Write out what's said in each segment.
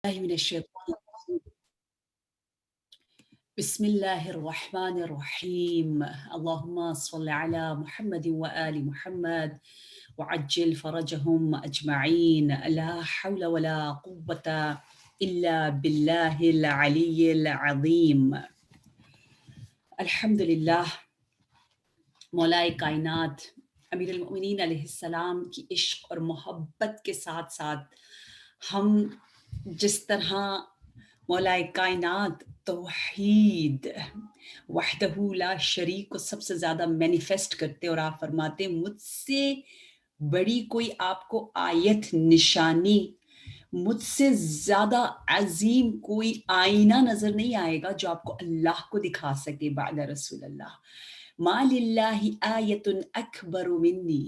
الله من الشيطان الرجيم. بسم الله الرحمن الرحيم. اللهم صل على محمد وآل محمد وعجل فرجهم أجمعين. لا حول ولا قوة إلا بالله العلي العظيم. الحمد لله. مولا کائنات امیر المؤمنین علیہ السلام کی عشق اور محبت کے ساتھ ساتھ ہم جس طرح مولا کائنات توحید وحدہ لا شریک کو سب سے زیادہ مینیفیسٹ کرتے، اور آپ فرماتے مجھ سے بڑی کوئی آپ کو آیت نشانی، مجھ سے زیادہ عظیم کوئی آئینہ نظر نہیں آئے گا جو آپ کو اللہ کو دکھا سکے بعد رسول اللہ. ما للہ آیت اکبر منی.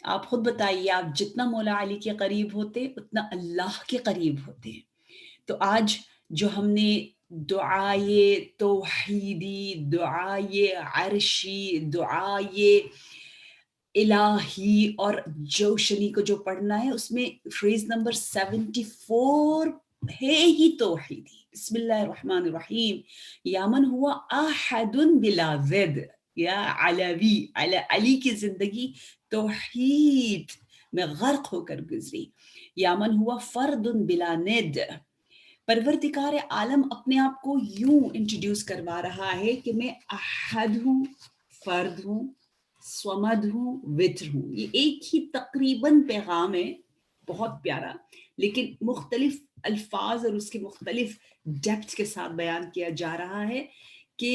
آپ خود بتائیے، آپ جتنا مولا علی کے قریب ہوتے اتنا اللہ کے قریب ہوتے. تو آج جو ہم نے دعائے توحیدی، دعائے عرشی، دعائے الہی اور جوشنی کو جو پڑھنا ہے، اس میں فریز نمبر 74 ہے ہی توحیدی. بسم اللہ الرحمن الرحیم. یا من ہوا احد بلا ضد، یا علوی، علی کی زندگی توحید میں غرق ہو کر گزری. یا من ہوا فرد بلا ند. پروردگار عالم اپنے آپ کو یوں انٹروڈیوس کروا رہا ہے کہ میں احد ہوں، فرد ہوں، صمد ہوں، وتر ہوں. یہ ایک ہی تقریباً پیغام ہے، بہت پیارا، لیکن مختلف الفاظ اور اس کے مختلف ڈیپتھ کے ساتھ بیان کیا جا رہا ہے کہ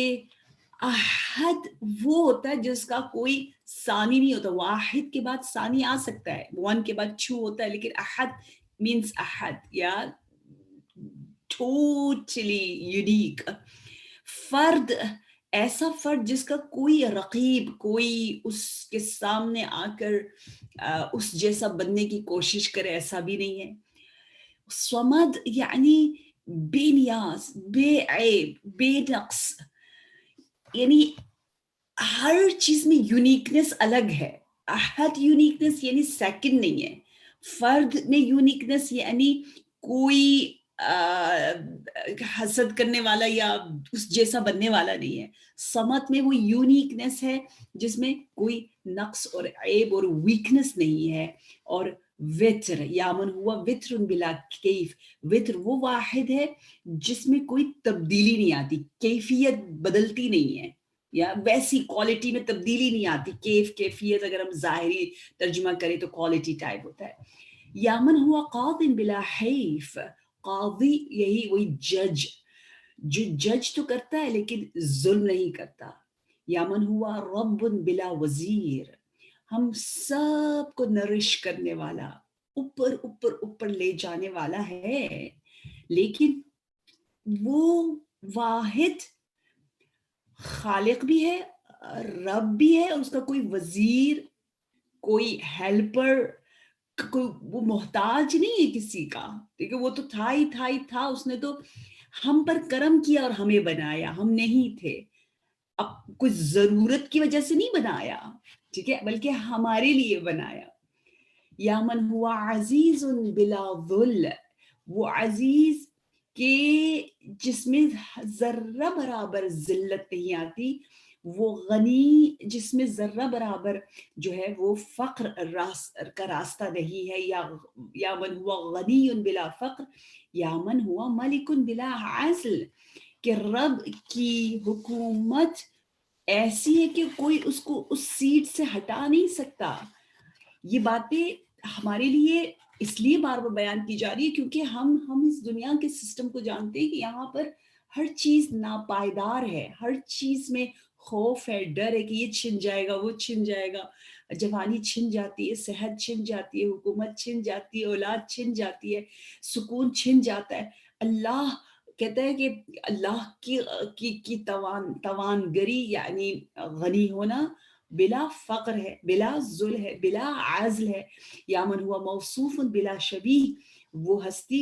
احد وہ ہوتا ہے جس کا کوئی ثانی نہیں ہوتا. واحد کے بعد ثانی آ سکتا ہے، ون کے بعد چھو ہوتا ہے، لیکن احد مینس احد، یا ٹوٹلی یونیک. فرد، ایسا فرد جس کا کوئی رقیب، کوئی اس کے سامنے آ کر اس جیسا بننے کی کوشش کرے، ایسا بھی نہیں ہے. صمد یعنی بے نیاز، بے عیب، بے نقص، یعنی ہر چیز میں یونیکنس الگ ہے. احد یونیکنس یعنی سیکنڈ نہیں ہے. فرد میں یونیکنس یعنی کوئی حسد کرنے والا یا اس جیسا بننے والا نہیں ہے. صمد میں وہ یونیکنس ہے جس میں کوئی نقص اور عیب اور ویکنس نہیں ہے. اور وتر، یا من ہوا وتر بلا کیف. وتر وہ واحد ہے جس میں کوئی تبدیلی نہیں آتی، کیفیت بدلتی نہیں ہے، یا ویسی کوالٹی میں تبدیلی نہیں آتی. کیفیت اگر ہم ظاہری ترجمہ کریں تو کوالٹی ٹائپ ہوتا ہے. یا من ہوا قاض بلا حیف. قاضی یہی وہی جج، جو جج تو کرتا ہے لیکن ظلم نہیں کرتا. یا من ہوا رب بلا وزیر. ہم سب کو نرش کرنے والا، اوپر اوپر اوپر لے جانے والا ہے، لیکن وہ واحد خالق بھی ہے، رب بھی ہے، اس کا کوئی وزیر، کوئی ہیلپر، کوئی وہ محتاج نہیں ہے کسی کا. دیکھیں وہ تو تھا ہی تھا ہی تھا. اس نے تو ہم پر کرم کیا اور ہمیں بنایا. ہم نہیں تھے، اب کوئی ضرورت کی وجہ سے نہیں بنایا، ٹھیک ہے، بلکہ ہمارے لیے بنایا. یا من ہوا عزیز بلا ذل. وہ عزیز کہ جس میں ذرہ برابر ذلت نہیں آتی. وہ غنی جس میں ذرہ برابر جو ہے وہ فقر کا راستہ نہیں ہے. یا من ہوا غنی بلا فقر. یا من ہوا ملک بلا عزل. کہ رب کی حکومت ایسی ہے کہ کوئی اس کو اس سیٹ سے ہٹا نہیں سکتا. یہ باتیں ہمارے لیے اس لیے بار بار بیان کی جا رہی ہے کیونکہ ہم اس دنیا کے سسٹم کو جانتے ہیں کہ یہاں پر ہر چیز ناپائیدار ہے، ہر چیز میں خوف ہے، ڈر ہے کہ یہ چھن جائے گا، وہ چھن جائے گا. جوانی چھن جاتی ہے، صحت چھن جاتی ہے، حکومت چھن جاتی ہے، اولاد چھن جاتی ہے، سکون چھن جاتا ہے. اللہ کہتا ہے کہ اللہ کی توانگری یعنی غنی ہونا بلا فقر ہے، بلا ذل ہے، بلا عزل ہے. یا من ہوا موصوف بلا شبیہ. وہ ہستی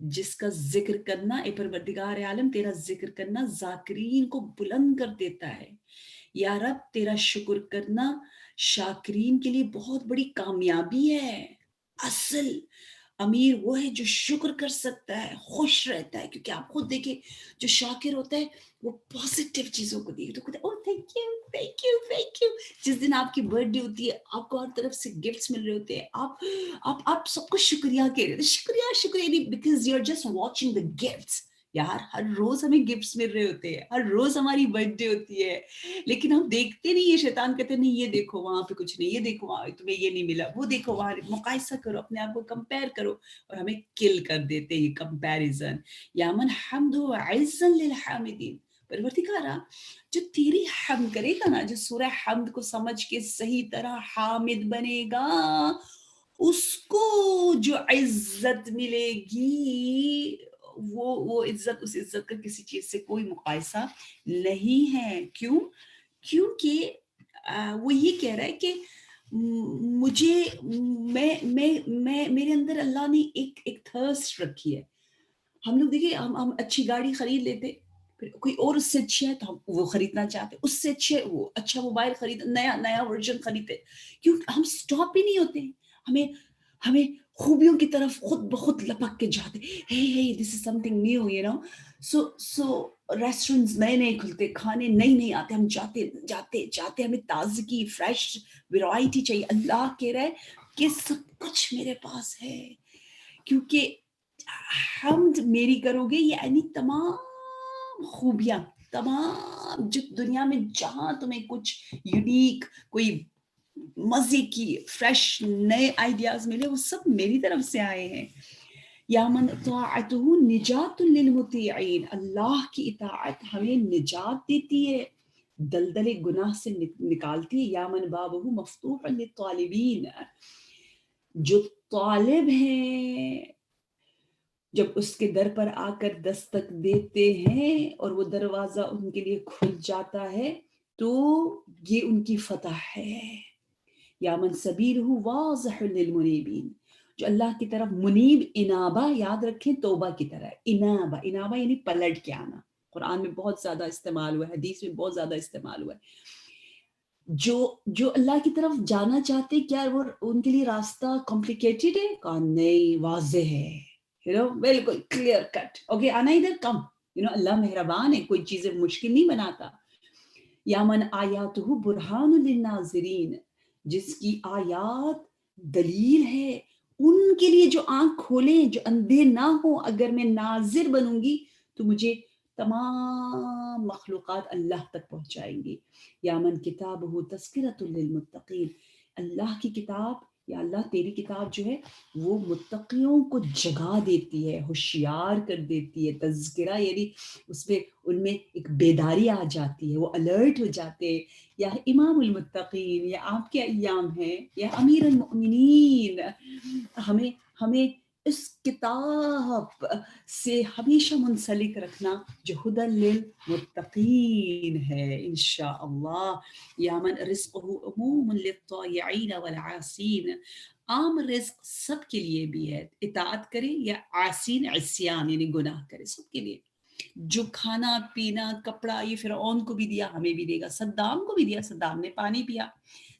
جس کا ذکر کرنا، اے پروردگار عالم تیرا ذکر کرنا ذاکرین کو بلند کر دیتا ہے. یا رب تیرا شکر کرنا شاکرین کے لیے بہت بڑی کامیابی ہے. اصل امیر وہ ہے جو شکر کر سکتا ہے، خوش رہتا ہے. کیونکہ آپ خود دیکھیں جو شاکر ہوتا ہے وہ پازیٹیو چیزوں کو دیکھے تو کہتے ہیں oh thank you thank you thank you. جس دن آپ کی برتھ ڈے ہوتی ہے آپ کو ہر طرف سے گفٹس مل رہے ہوتے ہیں، آپ سب کو شکریہ کہہ رہے ہیں. شکریہ شکریہ نہیں، because you are just watching the gifts. یار ہر روز ہمیں گفٹس مل رہے ہوتے ہیں، ہر روز ہماری برتھ ڈے ہوتی ہے، لیکن ہم دیکھتے نہیں. یہ شیطان کہتے ہیں نہیں یہ دیکھو وہاں پہ کچھ نہیں، یہ دیکھو وہاں تمہیں یہ نہیں ملا، وہ دیکھو وہاں، مقائسہ کرو، اپنے آپ کو کمپیئر کرو، اور ہمیں کل کر دیتے یہ کمپیریزن. یا من حمد عزا للحامدین. پروردگارا جو تیری حمد کرے گا نا، جو سورہ حمد کو سمجھ کے صحیح طرح حامد بنے گا، اس کو جو عزت ملے گی وہ عزت، اس عزت کا کسی چیز سے کوئی مقایسہ نہیں ہے. کیوں؟ کیونکہ وہ یہ کہہ رہا ہے کہ مجھے میرے اندر اللہ نے ایک تھرسٹ رکھی ہے. ہم لوگ دیکھیں ہم اچھی گاڑی خرید لیتے، پھر کوئی اور اس سے اچھی ہے تو ہم وہ خریدنا چاہتے، اس سے اچھے وہ اچھا موبائل خرید، نیا ورژن خریدتے. کیوں؟ ہم سٹاپ ہی نہیں ہوتے. ہمیں خوبیوں کی طرف خود بخود لپک کے جاتے. hey this is something new, you know. so restaurants نئے کھلتے، کھانے نئی آتے، ہم جاتے ہمیں تازگی، فریش ویرائٹی چاہیے. اللہ کہہ رہا ہے کہ سب کچھ میرے پاس ہے. کیونکہ حمد میری کرو گے یعنی تمام خوبیاں، تمام جو دنیا میں جہاں تمہیں کچھ یونیک، کوئی مزے کی فریش نئے آئیڈیاز ملے، وہ سب میری طرف سے آئے ہیں. یا من طاعته نجات للمطیعین. اللہ کی اطاعت ہمیں نجات دیتی ہے، دلدل گناہ سے نکالتی ہے. یا من بابہ مفتوح للطالبین. جو طالب ہیں جب اس کے در پر آ کر دستک دیتے ہیں اور وہ دروازہ ان کے لیے کھل جاتا ہے تو یہ ان کی فتح ہے. یا من سبیلہ واضح للمنیبین. جو اللہ کی طرف منیب، انابہ یاد رکھیں توبہ کی طرح، انابہ یعنی پلٹ کے آنا. قرآن میں بہت زیادہ استعمال ہوا ہے، حدیث میں بہت زیادہ استعمال ہوا ہے. جو اللہ کی طرف جانا چاہتے، کیا وہ ان کے لیے راستہ کمپلیکیٹڈ ہے؟ کہا نہیں، واضح ہے، بالکل کلیئر کٹ. اوکے آنا ادھر کم. اللہ مہربان ہے، کوئی چیزیں مشکل نہیں بناتا. یا من آیاتہ برہان للناظرین. جس کی آیات دلیل ہے ان کے لیے جو آنکھ کھولیں، جو اندھے نہ ہوں. اگر میں ناظر بنوں گی تو مجھے تمام مخلوقات اللہ تک پہنچائیں گی. یا من کتابہ تذکرۃ للمتقین. اللہ کی کتاب یا اللہ تیری کتاب جو ہے وہ متقیوں کو جگا دیتی ہے، ہوشیار کر دیتی ہے. تذکرہ یعنی اس میں ان میں ایک بیداری آ جاتی ہے، وہ الرٹ ہو جاتے ہیں. یا امام المتقین، یا آپ کے ایام ہیں، یا امیر المؤمنین. ہمیں اس کتاب سے ہمیشہ منسلک رکھنا جو ہدی للمتقین ہے انشاءاللہ. یا من رزقہ عموم للطائعین والعاصین. عام رزق سب کے لیے بھی ہے، اطاعت کرے یا عاصین عصیان یعنی گناہ کرے، سب کے لیے. جو کھانا پینا کپڑا یہ فرعون کو بھی دیا، ہمیں بھی دے گا. صدام کو بھی دیا، صدام نے پانی پیا،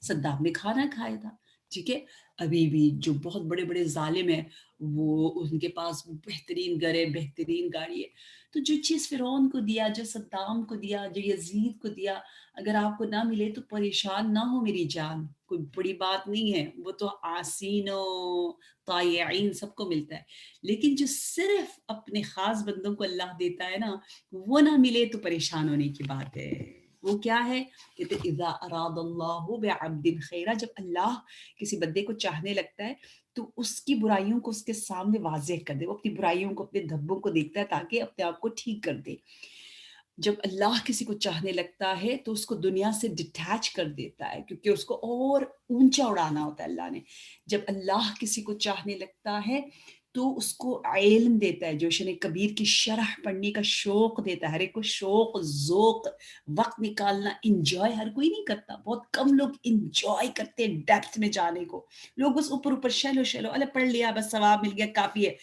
صدام نے کھانا کھایا تھا. ٹھیک ہے، ابھی بھی جو بہت بڑے بڑے ظالم ہیں وہ ان کے پاس بہترین گھر ہے، بہترین گاڑی ہے. تو جو چیز فرعون کو دیا، جو صدام کو دیا، جو یزید کو دیا، اگر آپ کو نہ ملے تو پریشان نہ ہو میری جان، کوئی بڑی بات نہیں ہے. وہ تو عاصین و طائعین سب کو ملتا ہے. لیکن جو صرف اپنے خاص بندوں کو اللہ دیتا ہے نا، وہ نہ ملے تو پریشان ہونے کی بات ہے. وہ کیا ہے؟ کہتے اذا اراد اللہ بعبد خیرا. جب اللہ کسی بندے کو چاہنے لگتا ہے تو اس کی برائیوں کو اس کے سامنے واضح کر دے. وہ اپنی برائیوں کو، اپنے دھبوں کو دیکھتا ہے تاکہ اپنے آپ کو ٹھیک کر دے. جب اللہ کسی کو چاہنے لگتا ہے تو اس کو دنیا سے ڈٹیچ کر دیتا ہے، کیونکہ اس کو اور اونچا اڑانا ہوتا ہے اللہ نے. جب اللہ کسی کو چاہنے لگتا ہے تو اس کو علم دیتا ہے، جوشن کبیر کی شرح پڑھنے کا شوق دیتا ہے. ہر ایک کو شوق، ذوق، وقت نکالنا، انجوائے ہر کوئی نہیں کرتا. بہت کم لوگ انجوائے کرتے ہیں ڈیپتھ میں جانے کو. لوگ بس اوپر شیلو اللہ پڑھ لیا بس ثواب مل گیا کافی ہے.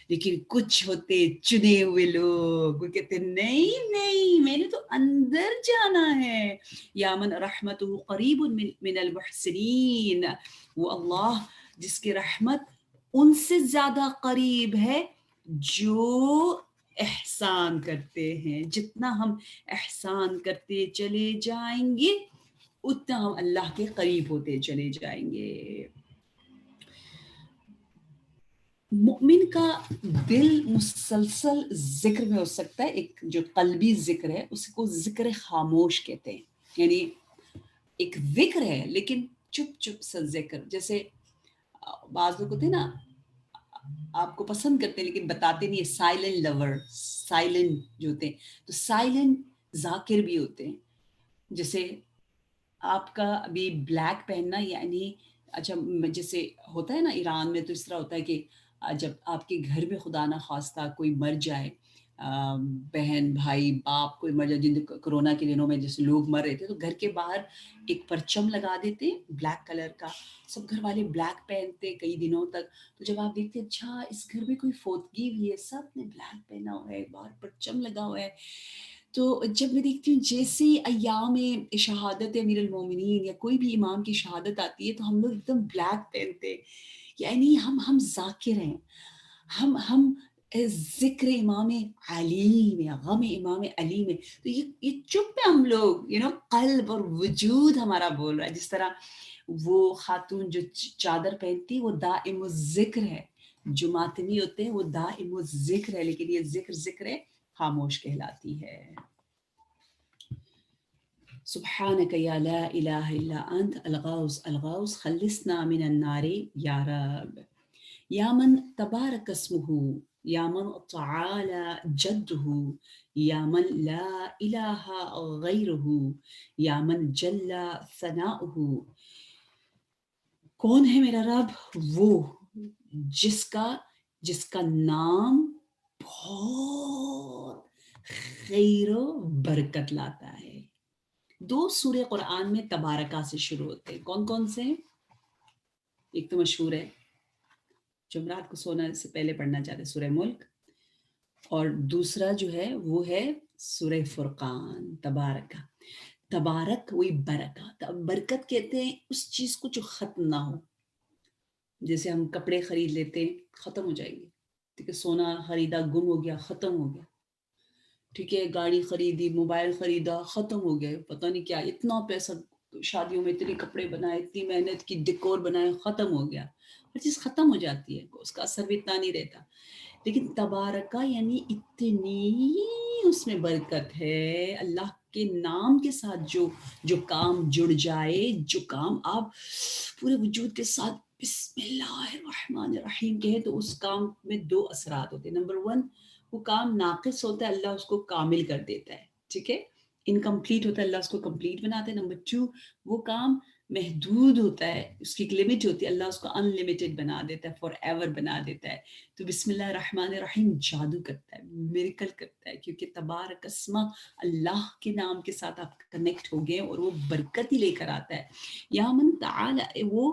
لیکن کچھ ہوتے چنے ہوئے لوگ، وہ کہتے نہیں نہیں میں نے تو اندر جانا ہے. یا من رحمتہ قریب من المحسنین، وہ اللہ جس کی رحمت ان سے زیادہ قریب ہے جو احسان کرتے ہیں. جتنا ہم احسان کرتے چلے جائیں گے اتنا ہم اللہ کے قریب ہوتے چلے جائیں گے. مومن کا دل مسلسل ذکر میں ہو سکتا ہے، ایک جو قلبی ذکر ہے اس کو ذکر خاموش کہتے ہیں، یعنی ایک ذکر ہے لیکن چپ چپ سا ذکر. جیسے بعض لوگ ہوتے ہیں نا آپ کو پسند کرتے ہیں لیکن بتاتے نہیں، سائلنٹ لور، سائلنٹ جو ہوتے ہیں، تو سائلنٹ ذاکر بھی ہوتے ہیں. جیسے آپ کا ابھی بلیک پہننا یعنی اچھا، جیسے ہوتا ہے نا ایران میں تو اس طرح ہوتا ہے کہ جب آپ کے گھر میں خدا نہ خواستہ کوئی مر جائے، بہن بھائی باپ کوئی مر جائے، جن کرونا کے دنوں میں جیسے لوگ مر رہے تھے تو گھر کے باہر ایک پرچم لگا دیتے بلیک کلر کا، سب گھر والے بلیک پہنتے کئی دنوں تک. تو جب آپ دیکھتے اچھا اس گھر میں کوئی فوتگی ہوئی ہے، سب نے بلیک پہنا ہوا ہے، باہر پرچم لگا ہوا ہے. تو جب میں دیکھتی ہوں جیسے ایام شہادت امیر المومنین یا کوئی بھی امام کی شہادت آتی ہے تو ہم لوگ ایک دم بلیک پہنتے، یعنی ہم ذاکر ہیں، ہم ذکر امام علیم ہے، غم امام علیم ہے. تو یہ چپ ہے ہم لوگ، قلب اور وجود ہمارا بول رہا ہے. جس طرح وہ خاتون جو چادر پہنتی وہ دائم الذکر ہے، جو ماتمی ہوتے ہیں وہ دائم الذکر ہے، لیکن یہ ذکر ہے خاموش کہلاتی ہے. سبحانك يا لا إله إلا أنت الغوث الغوث خلصنا من النار يا رب. يا من تبارك اسمه، يا من تعالى جده، يا من لا إله غيره، يا من جل ثناؤه. کون ہے میرا رب؟ وہ جس کا نام بہت خیر و برکت لاتا ہے. 2 سورہ قرآن میں تبارکہ سے شروع ہوتے ہیں. کون کون سے ہیں؟ ایک تو مشہور ہے جمعرات کو سونے سے پہلے پڑھنا چاہتے ہیں، سورہ ملک، اور دوسرا جو ہے وہ ہے سورہ فرقان. تبارکہ، تبارک وہی برکت. برکت کہتے ہیں اس چیز کو جو ختم نہ ہو. جیسے ہم کپڑے خرید لیتے ہیں، ختم ہو جائیں گے، ٹھیک ہے، سونا خریدا گم ہو گیا، ختم ہو گیا، ٹھیک ہے، گاڑی خریدی، موبائل خریدا، ختم ہو گیا، پتہ نہیں کیا، اتنا پیسہ شادیوں میں اتنے کپڑے بنائے، اتنی محنت کی، ڈیکور بنائے، ختم ہو گیا. ہر چیز ختم ہو جاتی ہے، اس کا اثر بھی اتنا نہیں رہتا. لیکن تبارکہ یعنی اتنی اس میں برکت ہے، اللہ کے نام کے ساتھ جو کام جڑ جائے، جو کام آپ پورے وجود کے ساتھ بسم اللہ الرحمن الرحیم کہیں تو اس کام میں 2 اثرات ہوتے ہیں. نمبر 1، وہ کام ناقص ہوتا ہے، اللہ اس کو کامل کر دیتا ہے، ٹھیک ہے، انکمپلیٹ ہوتا ہے، اللہ اس کو کمپلیٹ بناتا ہے. نمبر 2، وہ کام محدود ہوتا ہے، اس کی ایک لمٹ ہوتی ہے، اللہ اس کو ان لمیٹڈ بنا دیتا ہے، فار ایور بنا دیتا ہے. تو بسم اللہ الرحمن الرحیم جادو کرتا ہے، میریکل کرتا ہے، کیونکہ تبارک اسمہ اللہ کے نام کے ساتھ آپ کنیکٹ ہو گئے اور وہ برکت ہی لے کر آتا ہے. یا من تعالی، وہ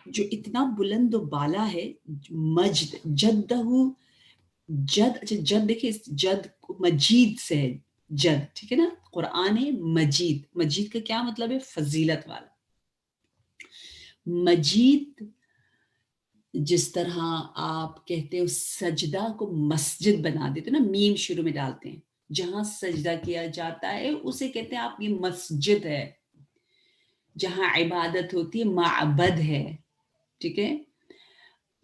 جو اتنا بلند و بالا ہے، مجد، جدہ، جد، اچھا جد دیکھیں، جد مجید سے ہے، جد، ٹھیک ہے نا. قرآن ہے مجید، مجید کا کیا مطلب ہے؟ فضیلت والا. مجید جس طرح آپ کہتے ہیں سجدہ کو مسجد بنا دیتے نا، میم شروع میں ڈالتے ہیں، جہاں سجدہ کیا جاتا ہے اسے کہتے ہیں آپ یہ مسجد ہے، جہاں عبادت ہوتی ہے معبد ہے، ٹھیک ہے.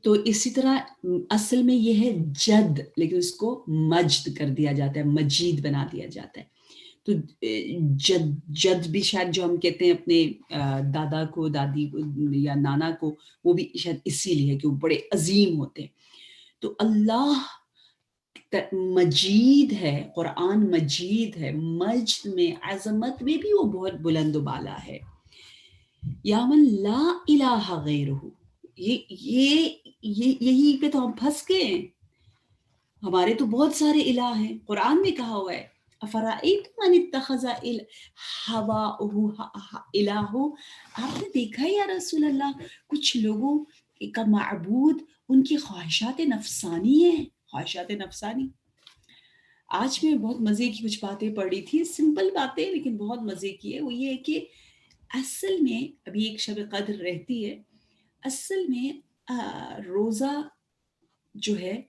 تو اسی طرح اصل میں یہ ہے جد، لیکن اس کو مجد کر دیا جاتا ہے، مجید بنا دیا جاتا ہے. تو جد بھی شاید جو ہم کہتے ہیں اپنے دادا کو، دادی کو یا نانا کو، وہ بھی شاید اسی لیے کہ وہ بڑے عظیم ہوتے ہیں. تو اللہ مجید ہے، قرآن مجید ہے، مجد میں، عظمت میں بھی وہ بہت بلند و بالا ہے. یا من لا الہ غیرہ، یہی پہ تو ہم پھنس گئے ہیں. ہمارے تو بہت سارے الہ ہیں، قرآن میں کہا ہوا ہے افرأیتم من اتخذ ہواہ الہ. آپ نے دیکھا یا رسول اللہ کچھ لوگوں کا معبود ان کی خواہشات نفسانی ہیں، خواہشات نفسانی. آج میں بہت مزے کی کچھ باتیں پڑھی تھی، سمپل باتیں لیکن بہت مزے کی ہے. وہ یہ ہے کہ اصل میں ابھی ایک شب قدر رہتی ہے، اصل میں روزہ جو ہے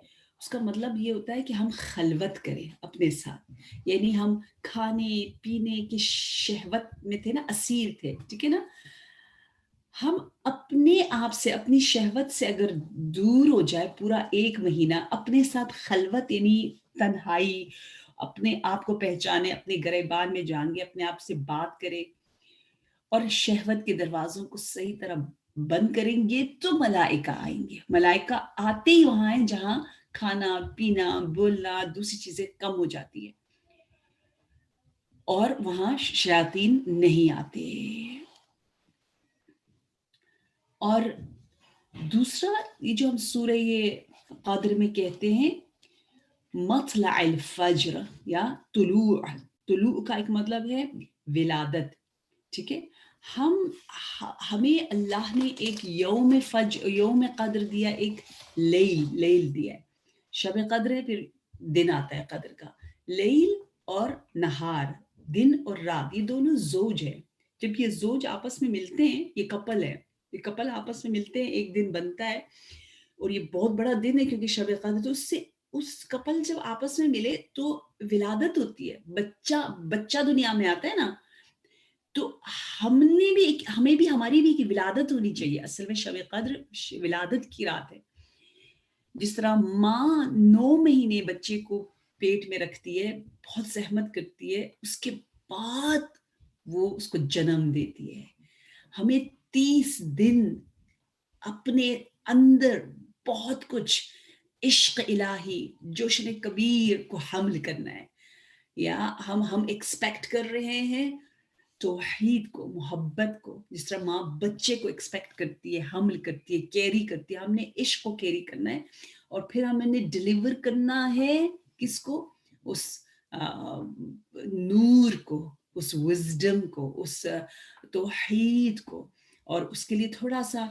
اس کا مطلب یہ ہوتا ہے کہ ہم خلوت کریں اپنے ساتھ، یعنی ہم کھانے پینے کی شہوت میں تھے نا، اسیر تھے، ٹھیک ہے نا. ہم اپنے آپ سے، اپنی شہوت سے اگر دور ہو جائے پورا ایک مہینہ، اپنے ساتھ خلوت یعنی تنہائی، اپنے آپ کو پہچانے، اپنے گریبان میں جان گے، اپنے آپ سے بات کرے اور شہوت کے دروازوں کو صحیح طرح بند کریں گے، تو ملائکہ آئیں گے. ملائکہ آتے ہی وہاں ہیں جہاں کھانا پینا بولنا دوسری چیزیں کم ہو جاتی ہے، اور وہاں شیاطین نہیں آتے. اور دوسرا یہ جو ہم سورہ یہ قادر میں کہتے ہیں مطلع الفجر یا طلوع، طلوع کا ایک مطلب ہے ولادت، ٹھیک ہے. ہمیں اللہ نے ایک یوم قدر دیا، ایک لیل دیا ہے. شب قدر ہے، پھر دن آتا ہے قدر کا. لیل اور نہار، دن اور رات، یہ دونوں زوج ہے. جب یہ زوج آپس میں ملتے ہیں، یہ کپل ہے، یہ کپل آپس میں ملتے ہیں، ایک دن بنتا ہے اور یہ بہت بڑا دن ہے کیونکہ شب قدر. تو اس کپل جب آپس میں ملے تو ولادت ہوتی ہے، بچہ دنیا میں آتا ہے نا. تو ہمیں بھی ہماری بھی ولادت ہونی چاہیے. اصل میں شب قدر ولادت کی رات ہے. جس طرح ماں 9 مہینے بچے کو پیٹ میں رکھتی ہے، بہت زحمت کرتی ہے، اس کے بعد وہ اس کو جنم دیتی ہے. ہمیں 30 دن اپنے اندر بہت کچھ عشق الہی، جوشن کبیر کو حمل کرنا ہے. یا ہم ایکسپیکٹ کر رہے ہیں توحید کو، محبت کو، جس طرح ماں بچے کو ایکسپیکٹ کرتی ہے، حمل کرتی ہے، کیری کرتی ہے. ہم نے عشق کو کیری کرنا ہے اور پھر ہم نے ڈیلیور کرنا ہے کس کو؟ اس نور کو، اس وزڈم کو، اس توحید کو. اور اس کے لیے تھوڑا سا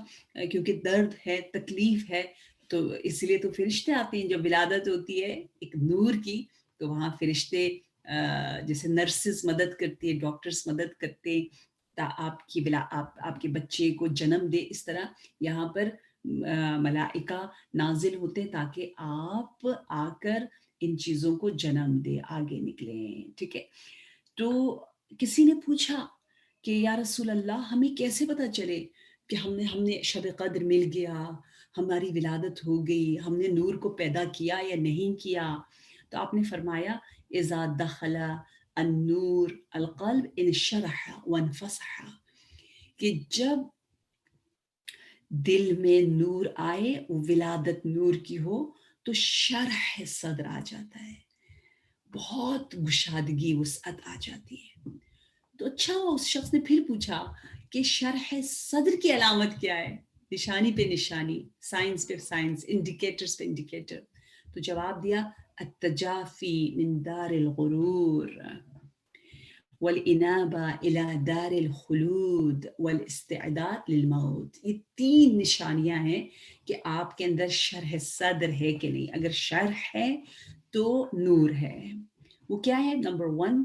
کیونکہ درد ہے، تکلیف ہے، تو اس لیے تو فرشتے آتے ہیں. جب ولادت ہوتی ہے ایک نور کی، تو وہاں فرشتے جیسے نرسز مدد کرتی ہے، ڈاکٹرز مدد کرتے آپ کے بچے کو جنم دے. اس طرح یہاں پر ملائکہ نازل ہوتے ہیں تاکہ آپ آ کر ان چیزوں کو جنم دے، آگے نکلیں، ٹھیک ہے. تو کسی نے پوچھا کہ یا رسول اللہ ہمیں کیسے پتہ چلے کہ ہم نے شب قدر مل گیا، ہماری ولادت ہو گئی، ہم نے نور کو پیدا کیا یا نہیں کیا؟ تو آپ نے فرمایا اذا دخل النور القلب انشرح وانفسح، کہ جب دل میں نور آئے، ولادت نور کی ہو، تو شرح صدر آ جاتا ہے، بہت گشادگی، وسعت آ جاتی ہے. تو اچھا اس شخص نے پھر پوچھا کہ شرح صدر کی علامت کیا ہے؟ نشانی پہ نشانی، سائنس پہ سائنس، انڈیکیٹرز پہ انڈیکیٹر. تو جواب دیا التجافی من دار الغرور والانابہ الى دار الخلود والاستعداد للموت. یہ 3 نشانیاں ہیں کہ آپ کے اندر شرح صدر ہے کہ نہیں. اگر شرح ہے تو نور ہے. وہ کیا ہے؟ نمبر 1